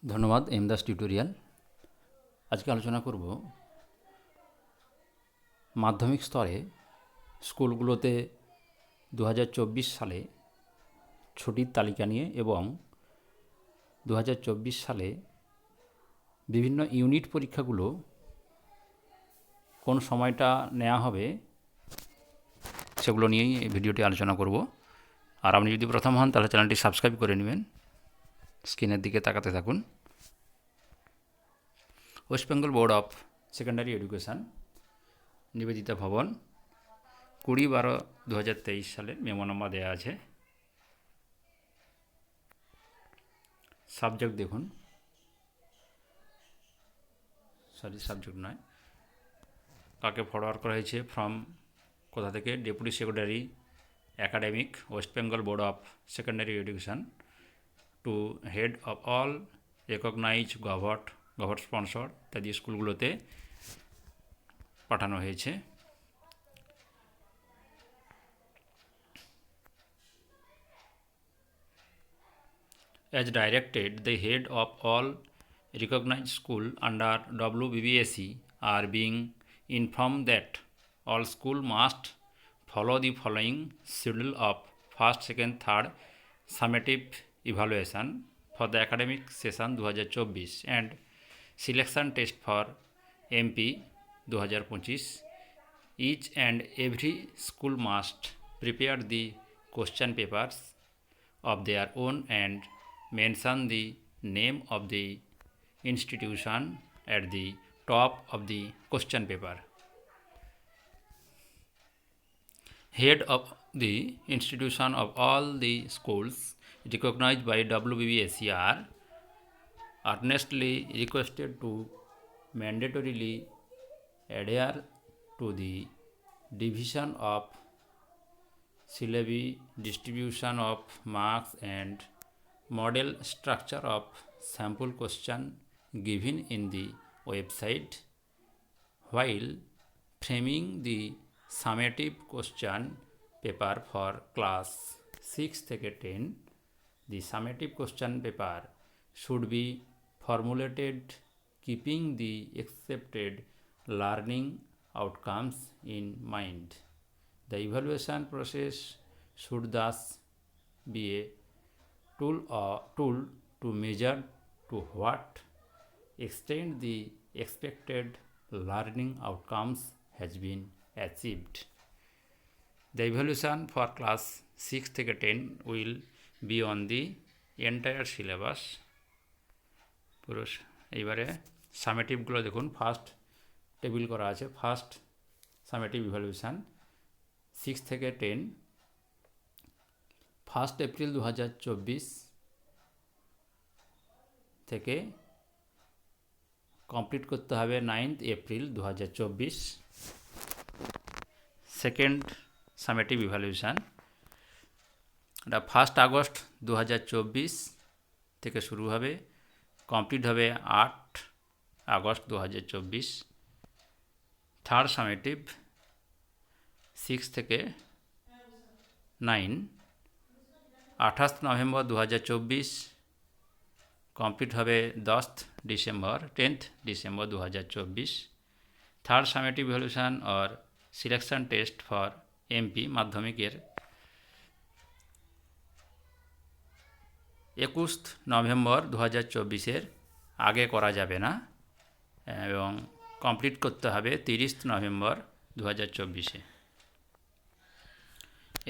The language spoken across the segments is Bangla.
ধন্যবাদ এমদাস টিউটোরিয়াল। আজকে আলোচনা করব মাধ্যমিক স্তরে স্কুলগুলোতে 2024 সালে ছুটির তালিকা নিয়ে এবং 2024 সালে বিভিন্ন ইউনিট পরীক্ষাগুলো কোন সময়টা নেওয়া হবে সেগুলো নিয়েই এই ভিডিওটি আলোচনা করব। আর আপনি যদি প্রথম হন তাহলে চ্যানেলটি সাবস্ক্রাইব করে নেবেন। স্ক্রিনের দিকে তাকাতে থাকুন। West Bengal board of secondary education, Nivedita ভবন, 20/12/2023 সালে মেমো নাম্বার দেওয়া আছে। সাবজেক্ট দেখুন, সাবজেক্ট নয়, কাকে ফরওয়ার্ড করা হয়েছে, ফ্রম কোথা থেকে, deputy secretary academic West Bengal board of secondary education to head of all recognize govt sponsor ইত্যাদি স্কুলগুলোতে পাঠানো হয়েছে। As directed, the head of all recognized school under WBBSE are being informed that all school must follow the following schedule of first, second, third summative evaluation for the academic session 2024 and selection test for MP 2025. Each and every school must prepare the question papers of their own and mention the name of the institution at the top of the question paper. Head of the institution of all the schools recognized by WBBSE are earnestly requested to mandatorily adhere to the division of syllabi, distribution of marks and model structure of sample question given in the website while framing the summative question paper for class 6 থেকে 10. The summative question paper should be formulated keeping the accepted learning outcomes in mind. The evaluation process should thus be a tool to measure to what extent the expected learning outcomes has been achieved. The evaluation for class 6 থেকে 10 will be on the entire syllabus. এইবারে সামেটিভগুলো দেখুন। ফার্স্ট টেবিল করা আছে, ফার্স্ট সামেটিভ ইভ্যালুয়েশান 6 থেকে 10 1 এপ্রিল 2024 থেকে কমপ্লিট করতে হবে 9 এপ্রিল 2024। সেকেন্ড সামেটিভ ইভ্যালুয়েশান এটা 1 আগস্ট 2024 থেকে শুরু হবে, কমপ্লিট হবে 8 আগস্ট 2024। থার্ড সামেটিভ 6 থেকে 9 28 নভেম্বর 2024, কমপ্লিট হবে 10 December 2024। Third summative evaluation or selection test for MP মাধ্যমিকের 21 নভেম্বর 2024 আগে করা যাবে না এবং কমপ্লিট করতে হবে 30 নভেম্বর 2024।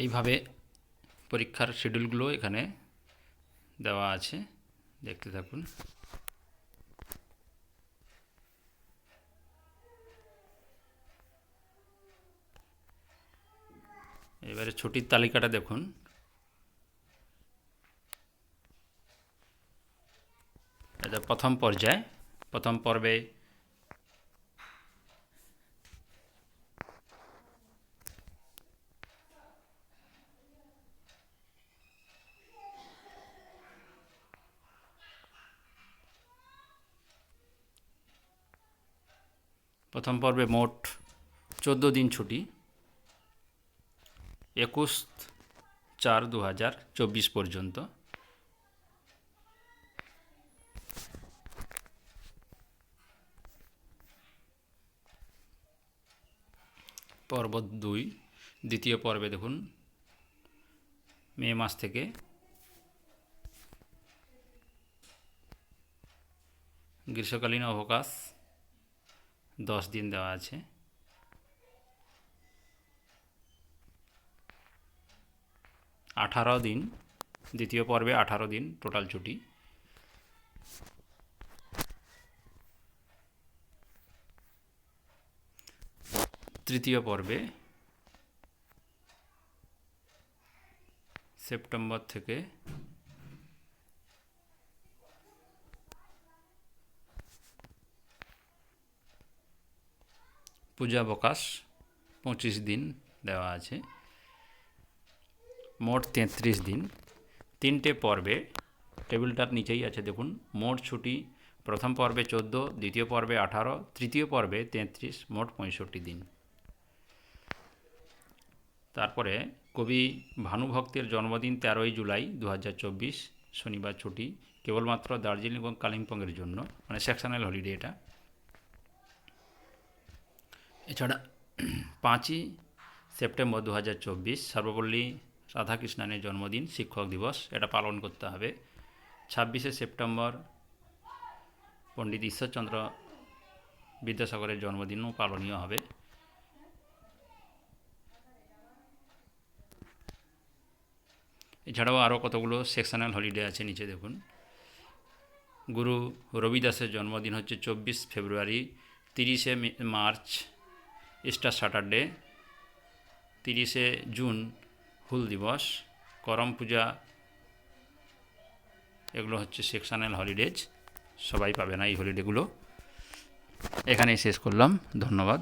এইভাবে পরীক্ষার শিডিউলগুলো এখানে দেওয়া আছে, দেখতে থাকুন। এবারে ছুটির তালিকাটা দেখুন। এটা প্রথম পর্যায়, প্রথম পর্বে মোট 14 দিন ছুটি, 21/4/2024 পর্যন্ত। পর্ব 2 দ্বিতীয় পর্বে দেখুন মে মাস থেকে গ্রীষ্মকালীন অবকাশ 10 দিন দেওয়া আছে। দিন দ্বিতীয় পর্বে 18 দিন টোটাল ছুটি। তৃতীয় পর্বে সেপ্টেম্বর থেকে পূজাবকাশ 25 দিন দেওয়া আছে, মোট 33 দিন। তিনটে পর্বে টেবিলটার নিচেই আছে দেখুন, মোট ছুটি প্রথম পর্বে 14, দ্বিতীয় পর্বে 18, তৃতীয় পর্বে 33, মোট 65 দিন। তারপরে কবি ভানুভক্তের জন্মদিন 13ই জুলাই 2024, শনিবার ছুটি, কেবলমাত্র দার্জিলিং এবং কালিম্পংয়ের জন্য, মানে সেকশনাল হলিডে এটা। এছাড়া 5ই সেপ্টেম্বর 2024 সর্বপল্লী রাধাকৃষ্ণনের জন্মদিন, শিক্ষক দিবস, এটা পালন করতে হবে। 26শে সেপ্টেম্বর পণ্ডিত ঈশ্বরচন্দ্র বিদ্যাসাগরের জন্মদিনও পালনীয় হবে। এছাড়াও আরও কতগুলো সেকশনাল হলিডে আছে, নিচে দেখুন। গুরু রবিদাসের জন্মদিন হচ্ছে 24 ফেব্রুয়ারি, 30শে মার্চ ইস্টার স্যাটারডে, 30শে জুন হুল দিবস, করম পূজা, এগুলো হচ্ছে সেকশনাল হলিডেজ। সবাই পাবে না এই হলিডেগুলো। এখানেই শেষ করলাম, ধন্যবাদ।